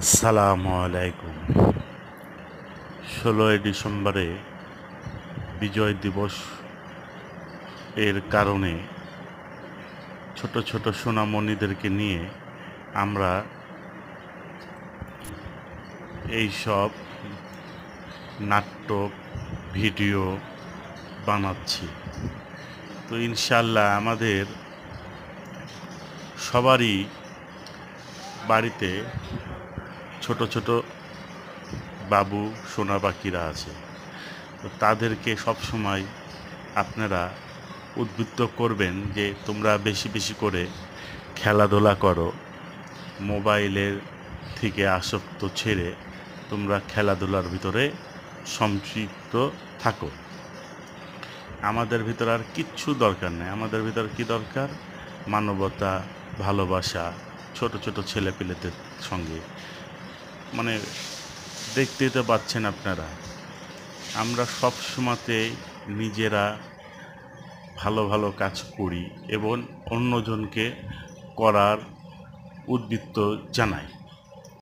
আসসালামু আলাইকুম। 16ই ডিসেম্বরে বিজয় দিবস এর কারণে ছোট ছোট সোনামণিদেরকে নিয়ে আমরা এই সব নাটক ভিডিও বানাচ্ছি। তো ইনশাল্লাহ আমাদের সবারই বাড়িতে ছোট ছোট বাবু সোনা পাখিরা আছে। তো তাদেরকে সবসময় আপনারা উদ্বুদ্ধ করবেন যে তোমরা বেশি বেশি করে খেলাধুলা করো, মোবাইলের থেকে আসক্ত ছেড়ে তোমরা খেলাধুলার ভিতরে সম্পৃক্ত থাকো। আমাদের ভিতর আর কিচ্ছু দরকার নেই। আমাদের ভিতর কি দরকার? মানবতা, ভালোবাসা, ছোট ছোট ছেলেপেলেদের সঙ্গে মানে দেখতেই তো পাচ্ছেন আপনারা, আমরা সব সময়তেই নিজেরা ভালো ভালো কাজ করি এবং অন্যজনকে করার উদ্বুদ্ধ জানাই।